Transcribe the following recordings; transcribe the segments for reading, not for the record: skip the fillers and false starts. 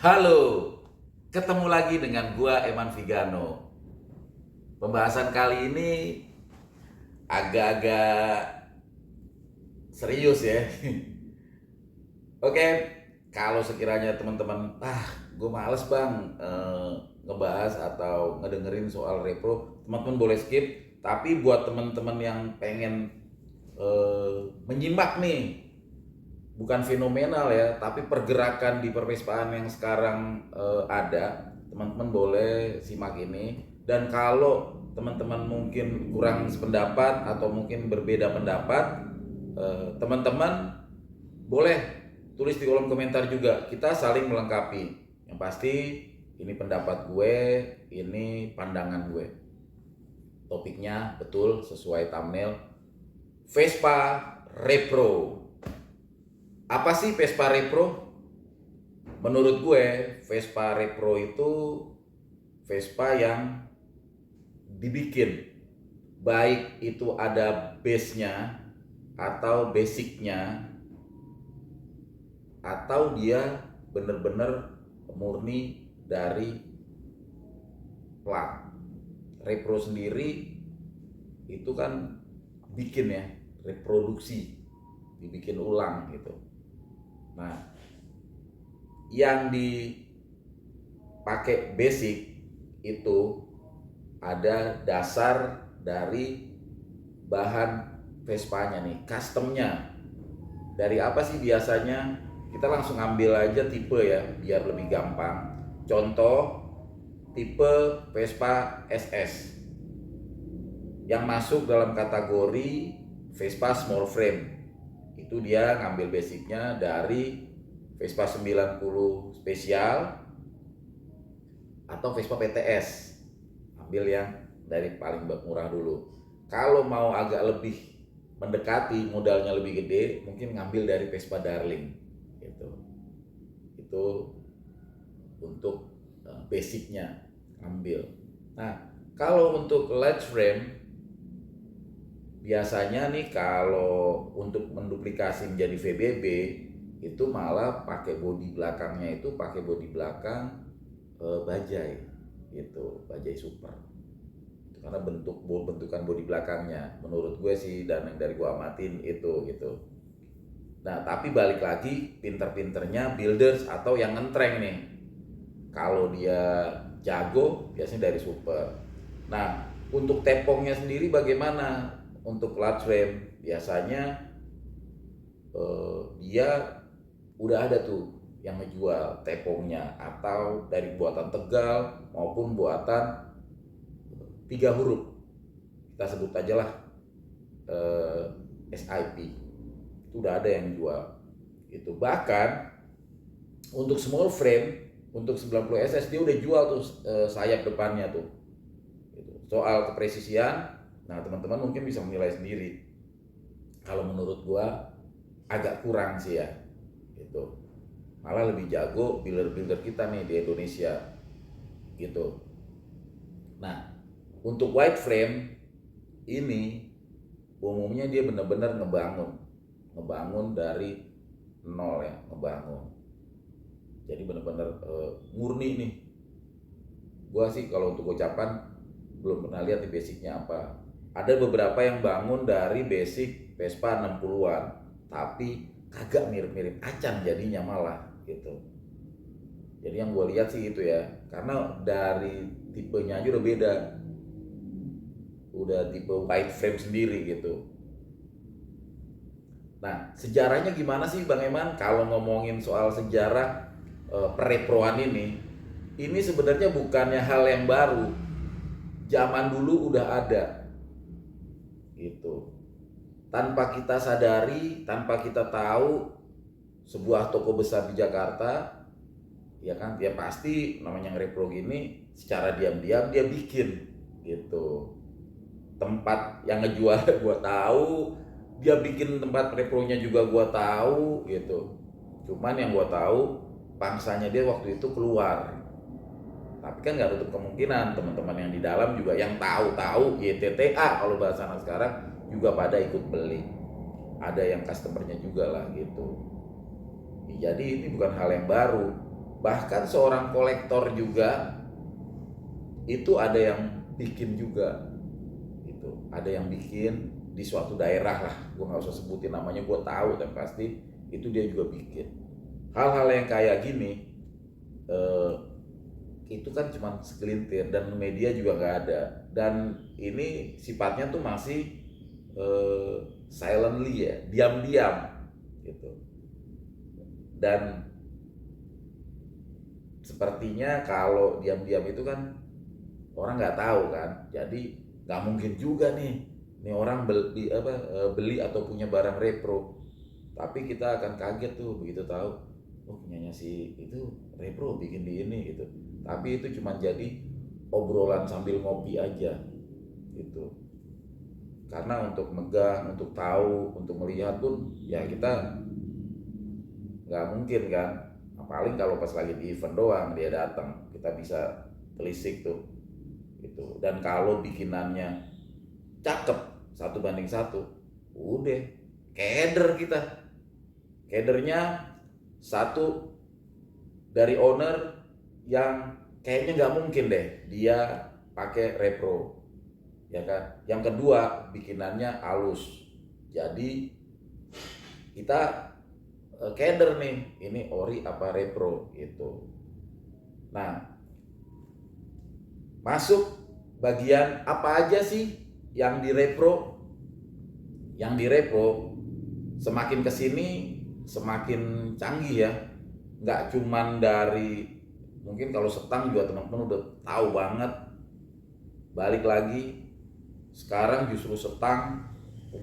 Halo, ketemu lagi dengan gua Eman Vigano. Pembahasan kali ini agak-agak serius ya. Oke, kalau sekiranya teman-teman, gue males bang ngebahas atau ngedengerin soal repro, teman-teman boleh skip. Tapi buat teman-teman yang pengen menyimak nih, bukan fenomenal ya, tapi pergerakan di perpespaan yang sekarang ada, teman-teman boleh simak ini. Dan kalau teman-teman mungkin kurang sependapat atau mungkin berbeda pendapat, teman-teman boleh tulis di kolom komentar juga, kita saling melengkapi. Yang pasti ini pendapat gue, ini pandangan gue. Topiknya betul sesuai thumbnail, Vespa Repro. Apa sih Vespa Repro? Menurut gue, Vespa Repro itu Vespa yang dibikin, baik itu ada base-nya atau basicnya, atau dia bener-bener murni dari plat. Repro sendiri itu kan bikin ya, reproduksi, dibikin ulang gitu. Nah, yang dipakai basic itu ada dasar dari bahan Vespanya nih, customnya. Dari apa sih biasanya? Kita langsung ambil aja tipe ya, biar lebih gampang. Contoh, tipe Vespa SS yang masuk dalam kategori Vespa small frame. Itu dia ngambil basicnya dari Vespa 90 spesial atau Vespa PTS. Ambil yang dari paling murah dulu. Kalau mau agak lebih mendekati, modalnya lebih gede, mungkin ngambil dari Vespa Darling gitu. Itu untuk basicnya ambil. Nah, kalau untuk large frame, biasanya nih kalau untuk menduplikasi menjadi VBB itu malah pakai bodi belakangnya, itu pakai bodi belakang bajai gitu, bajai super. Itu karena bentukan bodi belakangnya menurut gue sih, dan yang dari gue amatin itu gitu. Nah, tapi balik lagi, pinter-pinternya builders atau yang ngentreng nih, kalau dia jago biasanya dari super. Nah, untuk tepongnya sendiri bagaimana? Untuk large frame biasanya dia udah ada tuh yang ngejual tepongnya, atau dari buatan Tegal maupun buatan 3 huruf, kita sebut aja lah SIP. Itu udah ada yang jual itu. Bahkan untuk small frame, untuk 90 SS dia udah jual tuh sayap depannya tuh gitu. Soal kepresisian, nah teman-teman mungkin bisa menilai sendiri. Kalau menurut gua agak kurang sih ya gitu. Malah lebih jago builder-builder kita nih di Indonesia gitu. Nah, untuk wide frame ini umumnya dia benar-benar ngebangun dari nol ya, ngebangun. Jadi benar-benar murni nih. Gua sih kalau untuk ucapan belum pernah lihat di basicnya apa. Ada beberapa yang bangun dari basic Vespa 60-an, tapi kagak mirip-mirip acan jadinya malah gitu. Jadi yang gue lihat sih itu ya, karena dari tipenya aja udah beda, udah tipe wide frame sendiri gitu. Nah, sejarahnya gimana sih Bang Eman? Kalau ngomongin soal sejarah pereproan ini sebenarnya bukannya hal yang baru. Zaman dulu udah ada gitu. Tanpa kita sadari, tanpa kita tahu, sebuah toko besar di Jakarta, ya kan, dia pasti namanya ngerepro gini, secara diam-diam dia bikin gitu. Tempat yang ngejual gua tahu, dia bikin tempat repronya juga gua tahu gitu. Cuman yang gua tahu pangsanya dia waktu itu keluar. Tapi kan nggak tutup kemungkinan teman-teman yang di dalam juga yang tahu-tahu YTTA kalau bahasa anak sekarang juga pada ikut beli. Ada yang customernya juga lah gitu. Jadi ini bukan hal yang baru. Bahkan seorang kolektor juga itu ada yang bikin juga, itu ada yang bikin di suatu daerah lah, gue nggak usah sebutin namanya, gue tahu dan pasti itu dia juga bikin hal-hal yang kayak gini. eh, itu kan cuma segelintir dan media juga nggak ada, dan ini sifatnya tuh masih silently ya, diam-diam gitu. Dan sepertinya kalau diam-diam itu kan orang nggak tahu kan, jadi nggak mungkin juga nih orang beli atau punya barang repro, tapi kita akan kaget tuh begitu tahu, oh punyanya si itu repro bikin di ini gitu. Tapi itu cuma jadi obrolan sambil ngopi aja gitu, karena untuk megang, untuk tahu, untuk melihat pun ya kita nggak mungkin kan. Paling kalau pas lagi di event doang dia datang, kita bisa telisik tuh gitu. Dan kalau bikinannya cakep 1:1, udah keder kita. Kedernya satu dari owner yang kayaknya nggak mungkin deh dia pakai repro, ya kan. Yang kedua bikinannya halus, jadi kita keder nih, ini ori apa repro gitu. Nah, masuk bagian apa aja sih yang direpro? Yang direpro semakin kesini semakin canggih ya. Nggak cuman dari, mungkin kalau setang juga teman-teman udah tahu banget. Balik lagi, sekarang justru setang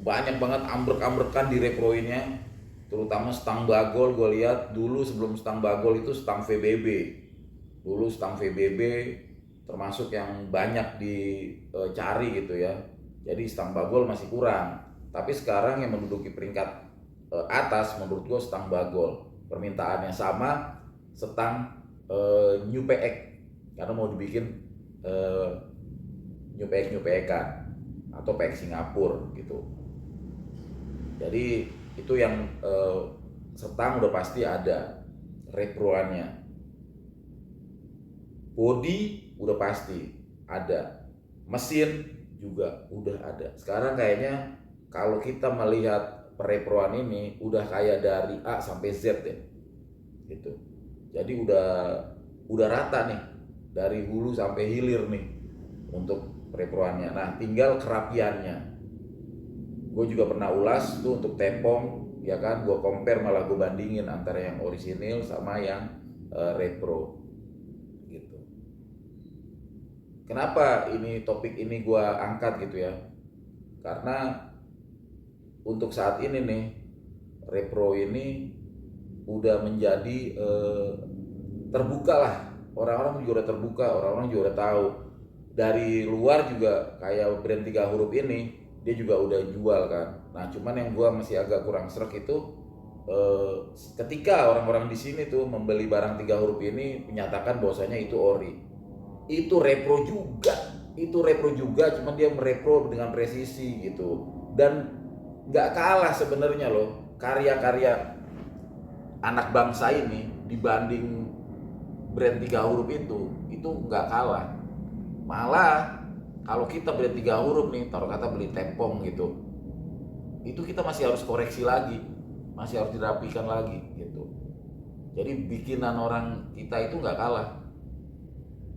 banyak banget ambrek-ambrekan direproinnya. Terutama stang bagol, gue lihat dulu sebelum stang bagol itu stang VBB. Dulu stang VBB termasuk yang banyak dicari gitu ya. Jadi stang bagol masih kurang. Tapi sekarang yang menduduki peringkat atas menurut gue stang bagol. Permintaannya sama stang New PX, karena mau dibikin New PX atau PX Singapura gitu. Jadi itu yang stang udah pasti ada reproannya. Body udah pasti ada, mesin juga udah ada. Sekarang kayaknya kalau kita melihat pereproan ini udah kayak dari A sampai Z ya, gitu. Jadi udah rata nih dari hulu sampai hilir nih untuk pereproannya. Nah, tinggal kerapiannya. Gue juga pernah ulas tuh untuk tepong, ya kan. Gue compare, malah gue bandingin antara yang orisinil sama yang repro. Kenapa ini topik ini gue angkat gitu ya? Karena untuk saat ini nih repro ini udah menjadi terbuka lah. Orang-orang juga udah terbuka, orang-orang juga udah tahu. Dari luar juga kayak brand 3 huruf ini dia juga udah jual kan. Nah, cuman yang gue masih agak kurang srek itu ketika orang-orang di sini tuh membeli barang 3 huruf ini menyatakan bahwasanya itu ori. Itu repro juga, cuman dia merepro dengan presisi gitu. Dan nggak kalah sebenarnya loh karya-karya anak bangsa ini dibanding brand 3 huruf itu nggak kalah. Malah kalau kita brand 3 huruf nih, taruh kata beli tepong gitu, itu kita masih harus koreksi lagi, masih harus dirapikan lagi gitu. Jadi bikinan orang kita itu nggak kalah,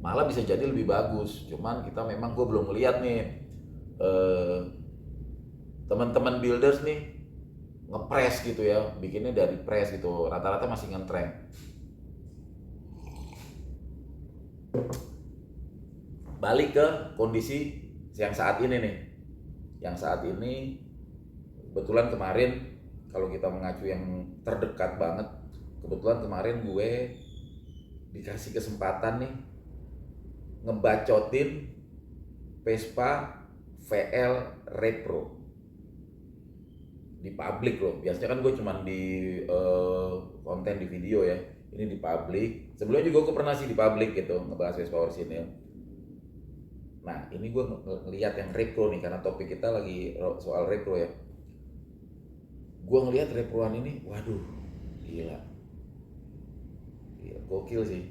malah bisa jadi lebih bagus. Cuman kita memang, gue belum melihat nih teman-teman builders nih ngepres gitu ya, bikinnya dari press gitu, rata-rata masih ngetrend. Balik ke kondisi yang saat ini nih, yang saat ini kebetulan kemarin, kalau kita mengacu yang terdekat banget, kebetulan kemarin gue dikasih kesempatan nih ngebacotin Vespa VL Repro di publik loh. Biasanya kan gue cuman di konten di video ya, ini di publik. Sebelumnya juga gue pernah sih di publik gitu ngebahas Vespa Orisinil. Nah, ini gue ngeliat yang repro nih, karena topik kita lagi soal repro ya. Gue ngeliat reproan ini, waduh, gila. Iya, gokil sih.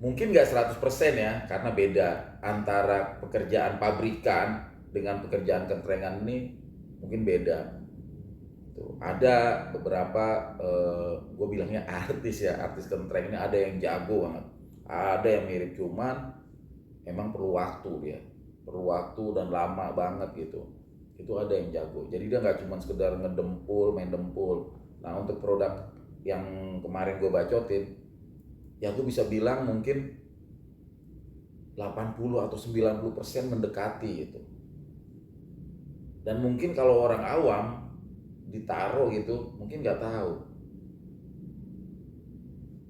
Mungkin nggak 100% ya, karena beda antara pekerjaan pabrikan dengan pekerjaan kentrengan ini mungkin beda. Tuh, ada beberapa gue bilangnya artis ya, artis kentreng ini ada yang jago banget, ada yang mirip, cuman emang perlu waktu dia, perlu waktu dan lama banget gitu. Itu ada yang jago, jadi dia nggak cuma sekedar ngedempul, main dempul. Nah untuk produk yang kemarin gue bacotin, ya gue bisa bilang mungkin 80 atau 90% mendekati itu. Dan mungkin kalau orang awam ditaruh gitu mungkin nggak tahu,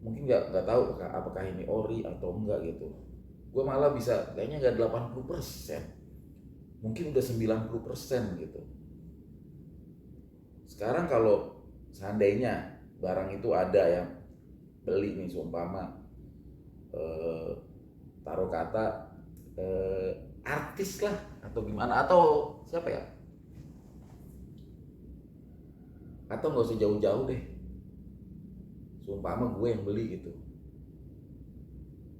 mungkin nggak tahu apakah ini ori atau enggak gitu. Gue malah bisa kayaknya nggak 80%, mungkin udah 90% gitu. Sekarang kalau seandainya barang itu ada yang beli nih, seumpama taruh kata artis lah atau gimana, atau siapa ya, atau nggak usah jauh-jauh deh, seumpama gue yang beli gitu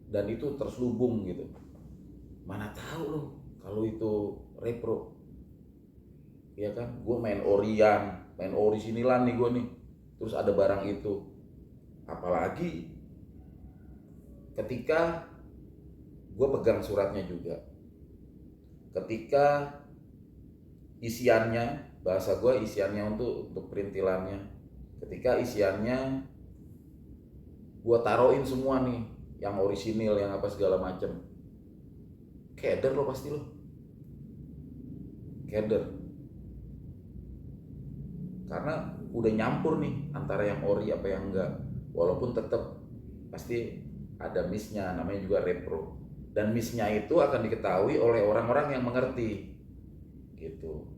dan itu terselubung gitu, mana tahu loh kalau itu repro, ya kan? Gue main orian, main orisinilan nih gue nih, terus ada barang itu. Apalagi ketika gue pegang suratnya juga, ketika isiannya, bahasa gue isiannya untuk perintilannya, ketika isiannya gue taruhin semua nih, yang orisinil, yang apa segala macem, keder lo pasti lo, keder, karena udah nyampur nih antara yang ori apa yang enggak, walaupun tetap pasti ada miss-nya, namanya juga repro, dan miss-nya itu akan diketahui oleh orang-orang yang mengerti gitu.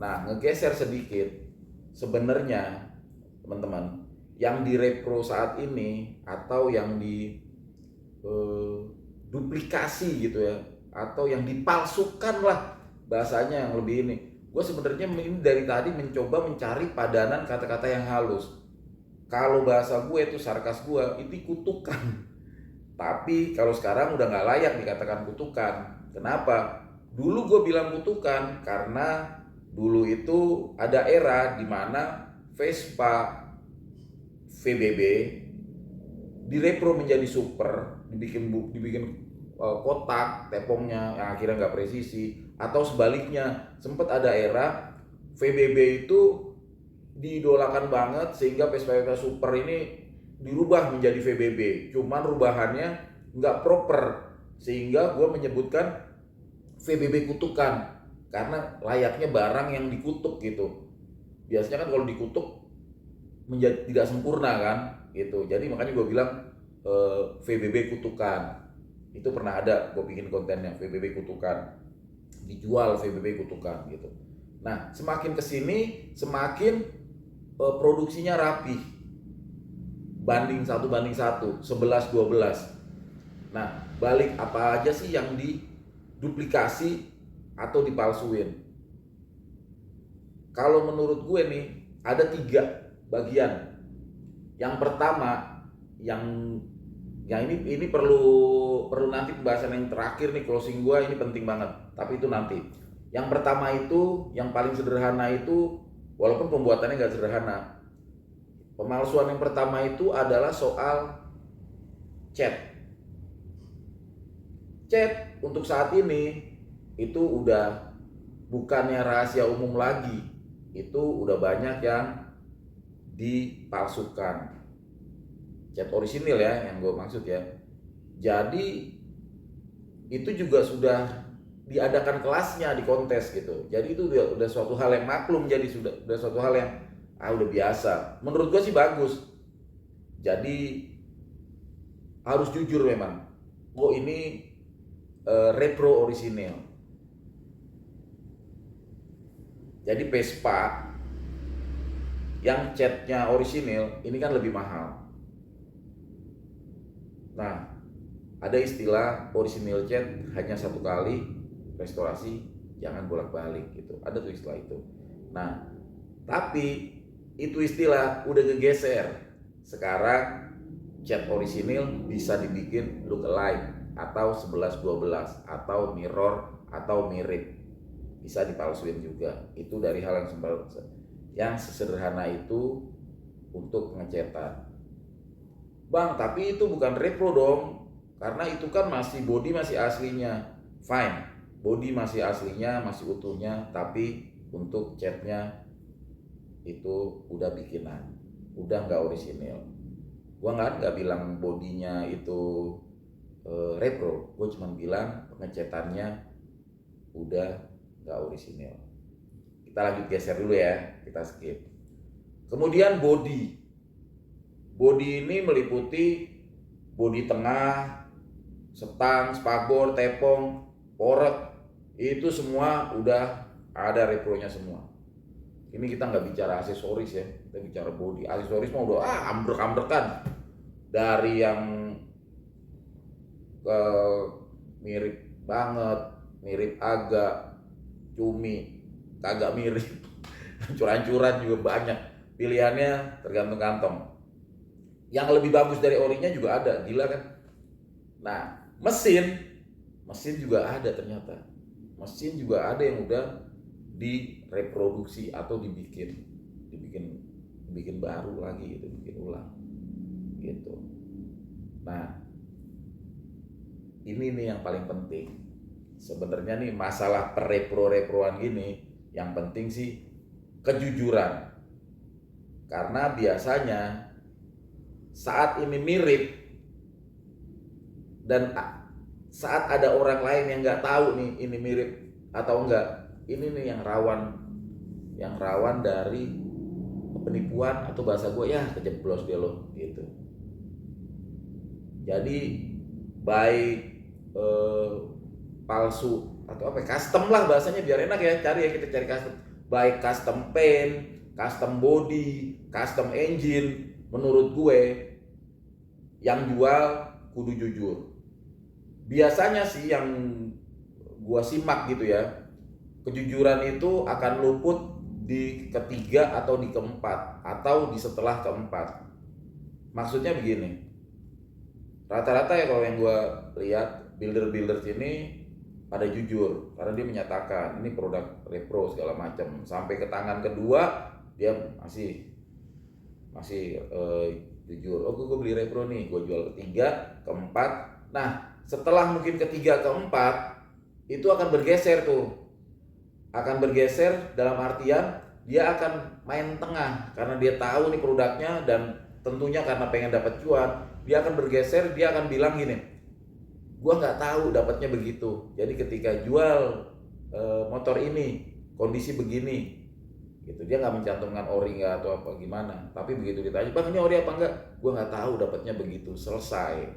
Nah, ngegeser sedikit, sebenarnya teman-teman, yang di repro saat ini atau yang di duplikasi gitu ya, atau yang dipalsukan lah bahasanya yang lebih ini, gue sebenarnya ini dari tadi mencoba mencari padanan kata-kata yang halus. Kalau bahasa gue itu, sarkas gue itu kutukan, tapi kalau sekarang udah nggak layak dikatakan kutukan. Kenapa? Dulu gue bilang kutukan karena dulu itu ada era di mana Vespa VBB direpro menjadi super, dibikin kotak tepongnya yang akhirnya nggak presisi, atau sebaliknya sempat ada era VBB itu diidolakan banget sehingga Vespa super ini dirubah menjadi VBB, cuman rubahannya nggak proper, sehingga gue menyebutkan VBB kutukan karena layaknya barang yang dikutuk gitu. Biasanya kan kalau dikutuk menjadi tidak sempurna kan gitu, jadi makanya gue bilang VBB kutukan. Itu pernah ada gue bikin kontennya, VBB kutukan, dijual VBB kutukan gitu. Nah semakin kesini semakin produksinya rapi, banding 1:1, 11-12. Nah balik apa aja sih yang diduplikasi atau dipalsuin? Kalau menurut gue nih ada 3 bagian. Yang pertama, yang ini perlu nanti pembahasan yang terakhir nih, closing gue ini penting banget, tapi itu nanti. Yang pertama itu, yang paling sederhana itu, walaupun pembuatannya nggak sederhana, pemalsuan yang pertama itu adalah soal chat. Chat untuk saat ini itu udah bukannya rahasia umum lagi, itu udah banyak yang dipalsukan. Chat orisinil ya yang gue maksud ya. Jadi itu juga sudah diadakan kelasnya di kontes gitu. Jadi itu udah suatu hal yang maklum, jadi sudah suatu hal yang udah biasa. Menurut gue sih bagus. Jadi harus jujur memang. Oh ini repro orisinil. Jadi Vespa yang catnya orisinil ini kan lebih mahal. Nah, ada istilah orisinil cat hanya 1 kali restorasi, jangan bolak-balik gitu. Ada tuh istilah itu. Nah, tapi itu istilah udah gegeser. sekarang cat orisinil bisa dibikin look alike atau 11-12 atau mirror atau mirip, bisa dipalsuin juga. Itu dari hal yang sesederhana itu untuk pengecetan. Bang, tapi itu bukan repro dong, karena itu kan masih body masih aslinya. Fine, body masih aslinya, masih utuhnya, tapi untuk catnya itu udah bikinan, udah nggak orisinil. Gua nggak bilang bodinya itu repro, gue cuma bilang pengecatannya udah nggak orisinil. Kita lanjut geser dulu ya, kita skip. Kemudian body ini meliputi body tengah, setang, spakbor, tepong, porek, itu semua udah ada repronya semua. Ini kita nggak bicara aksesoris ya, kita bicara body. Aksesoris mau udah ambrek-ambrekan, dari yang mirip banget, mirip agak, cumi, kagak mirip, hancur-hancuran juga banyak. Pilihannya tergantung kantong. Yang lebih bagus dari orinya juga ada, gila kan? Nah, mesin juga ada ternyata. Mesin juga ada yang udah direproduksi atau dibikin baru lagi gitu, bikin ulang gitu. Nah, ini nih yang paling penting sebenarnya nih, masalah perrepro-reproan gini, yang penting sih kejujuran. Karena biasanya saat ini mirip dan saat ada orang lain yang nggak tahu nih ini mirip atau enggak, ini nih yang rawan dari penipuan, atau bahasa gue ya kejeblos dia loh gitu. Jadi baik palsu atau apa, custom lah bahasanya biar enak ya, kita cari custom, baik custom paint, custom body, custom engine, menurut gue yang jual kudu jujur. Biasanya sih yang gua simak gitu ya, kejujuran itu akan luput di ketiga atau di keempat atau di setelah keempat. Maksudnya begini, rata-rata ya kalau yang gua lihat builder sini pada jujur, karena dia menyatakan ini produk repro segala macam. Sampai ke tangan kedua dia masih jujur, oh gue beli repro nih, gue jual ketiga, keempat. Nah, setelah mungkin ketiga, keempat, itu akan bergeser dalam artian dia akan main tengah, karena dia tahu nih produknya, dan tentunya karena pengen dapat cuan, dia akan bergeser, dia akan bilang gini, gue nggak tahu dapatnya begitu, jadi ketika jual motor ini kondisi begini gitu, dia nggak mencantumkan ori nggak atau apa gimana, tapi begitu ditanya, bang ini ori apa enggak, gue nggak tahu dapatnya begitu, selesai.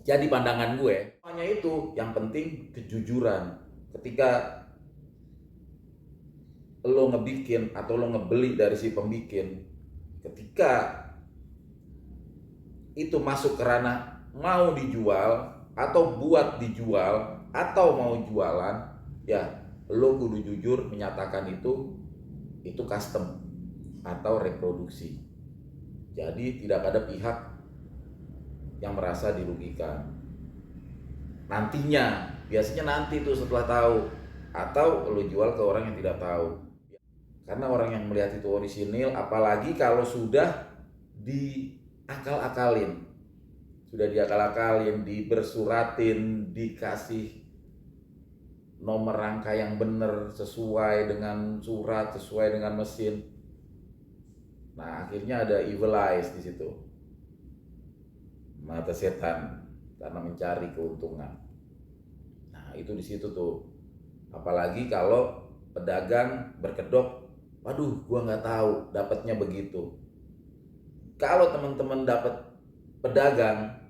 Jadi pandangan gue hanya itu, yang penting kejujuran. Ketika lo ngebikin atau lo ngebeli dari si pembikin, ketika itu masuk ke ranah mau dijual atau buat dijual atau mau jualan, ya lo kudu jujur menyatakan itu custom atau reproduksi. Jadi tidak ada pihak yang merasa dirugikan. Nantinya, biasanya nanti tuh setelah tahu, atau lo jual ke orang yang tidak tahu. Karena orang yang melihat itu orisinil, apalagi kalau sudah diakal-akalin, dibersuratin, dikasih nomor rangka yang benar sesuai dengan surat, sesuai dengan mesin. Nah, akhirnya ada evil eyes di situ. Mata setan karena mencari keuntungan. Nah, itu di situ tuh. Apalagi kalau pedagang berkedok, waduh, gua nggak tahu dapatnya begitu. Kalau teman-teman dapat pedagang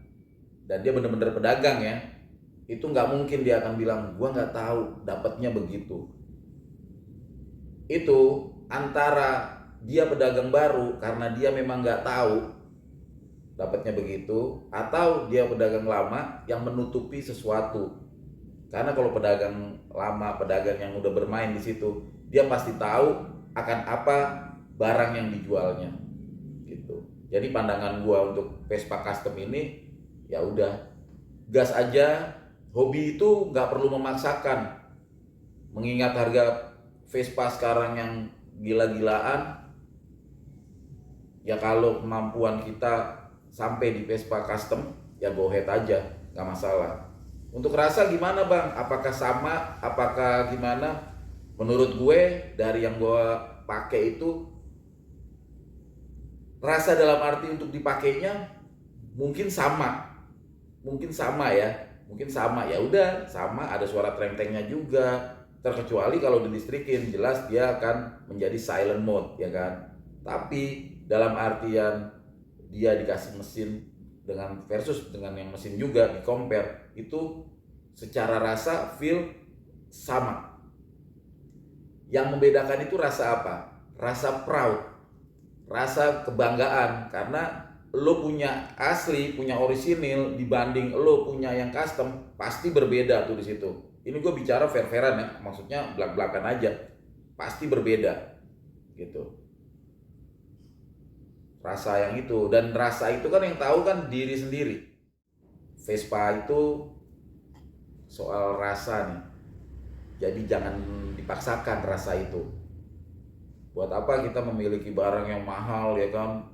dan dia benar-benar pedagang ya, itu nggak mungkin dia akan bilang gua nggak tahu dapatnya begitu. Itu antara dia pedagang baru karena dia memang nggak tahu dapatnya begitu, atau dia pedagang lama yang menutupi sesuatu. Karena kalau pedagang lama, pedagang yang udah bermain di situ, dia pasti tahu akan apa barang yang dijualnya gitu. Jadi pandangan gua untuk Vespa custom ini ya udah gas aja. Hobi itu nggak perlu memaksakan. Mengingat harga Vespa sekarang yang gila-gilaan, ya kalau kemampuan kita sampai di Vespa custom ya go ahead aja, nggak masalah. Untuk rasa gimana bang? Apakah sama? Apakah gimana? Menurut gue dari yang gue pakai itu rasa dalam arti untuk dipakainya mungkin sama ya, mungkin sama ya udah sama, ada suara treng-trengnya juga, terkecuali kalau dilistrikin jelas dia akan menjadi silent mode ya kan. Tapi dalam artian dia dikasih mesin dengan versus dengan yang mesin juga di compare itu secara rasa feel sama. Yang membedakan itu rasa apa? Rasa proud, rasa kebanggaan karena lo punya asli, punya orisinil dibanding lo punya yang custom pasti berbeda tuh di situ. Ini gue bicara fair-fairan ya, maksudnya belak-belakan aja, pasti berbeda gitu. Rasa yang itu, dan rasa itu kan yang tahu kan diri sendiri. Vespa itu soal rasa nih, jadi jangan dipaksakan rasa itu. Buat apa kita memiliki barang yang mahal ya kan?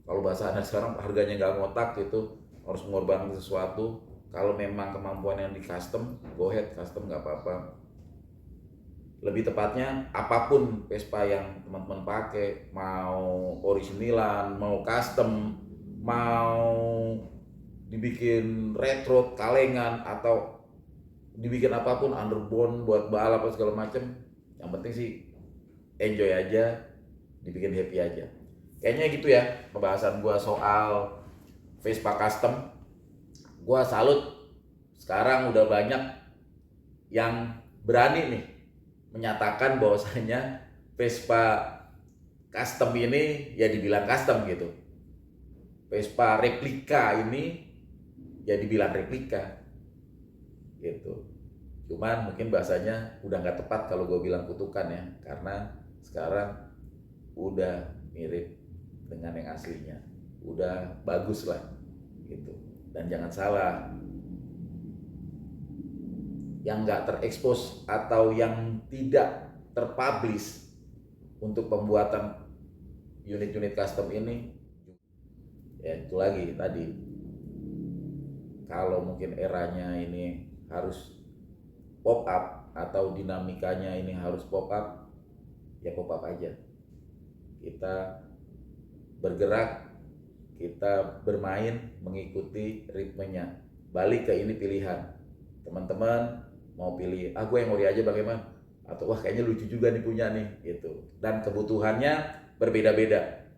Kalau bahasa anak sekarang harganya nggak ngotak gitu, harus mengorbankan sesuatu. Kalau memang kemampuan yang di custom, go ahead custom nggak apa-apa. Lebih tepatnya apapun Vespa yang teman-teman pakai, mau originalan, mau custom, mau dibikin retro, kalengan, atau dibikin apapun underbone buat balap apa segala macem, yang penting sih enjoy aja, dibikin happy aja. Kayaknya gitu ya pembahasan gua soal Vespa custom. Gua salut sekarang udah banyak yang berani nih menyatakan bahwasanya Vespa custom ini ya dibilang custom gitu. Vespa replika ini ya dibilang replika gitu. Cuman mungkin bahasanya udah nggak tepat kalau gue bilang kutukan ya, karena sekarang udah mirip dengan yang aslinya, udah bagus lah gitu. Dan jangan salah, yang nggak terekspos atau yang tidak terpublish untuk pembuatan unit-unit custom ini, ya itu lagi tadi, kalau mungkin eranya ini harus pop up atau dinamikanya ini harus pop up, ya pop up aja. Kita bergerak, kita bermain mengikuti ritmenya. Balik ke ini pilihan. Teman-teman mau pilih, gue yang ori aja bagaimana? Atau wah kayaknya lucu juga nih punya nih gitu. Dan kebutuhannya berbeda-beda.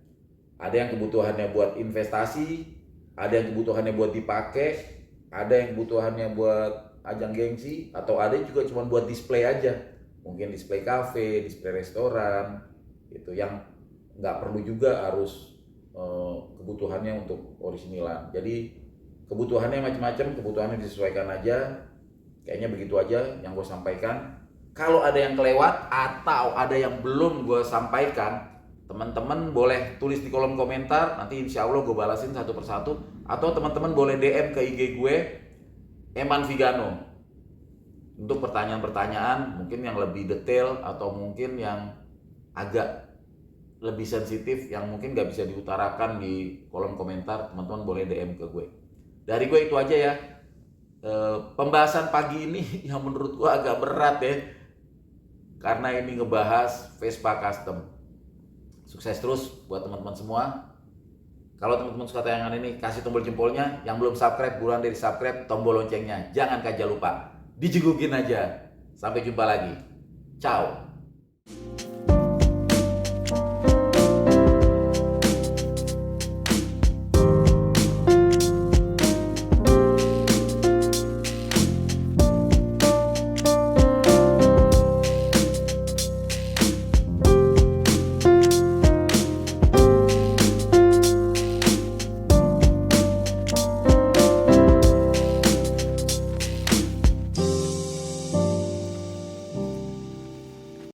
Ada yang kebutuhannya buat investasi, ada yang kebutuhannya buat dipakai, ada yang kebutuhannya buat ajang gengsi, atau ada juga cuma buat display aja. Mungkin display cafe, display restoran gitu, yang nggak perlu juga harus kebutuhannya untuk originalan. Jadi kebutuhannya macam-macam, kebutuhannya disesuaikan aja. Kayaknya begitu aja yang gue sampaikan. Kalau ada yang kelewat atau ada yang belum gue sampaikan, teman-teman boleh tulis di kolom komentar, nanti insya Allah gue balasin satu persatu. Atau teman-teman boleh DM ke IG gue, Eman Vigano, untuk pertanyaan-pertanyaan mungkin yang lebih detail atau mungkin yang agak lebih sensitif yang mungkin gak bisa diutarakan di kolom komentar. Teman-teman boleh DM ke gue. Dari gue itu aja ya. Pembahasan pagi ini yang menurut gue agak berat ya, karena ini ngebahas Vespa custom. Sukses terus buat teman-teman semua. Kalau teman-teman suka tayangan ini, kasih tombol jempolnya. Yang belum subscribe, buruan dari subscribe, tombol loncengnya jangan lupa, dijegukin aja. Sampai jumpa lagi. Ciao.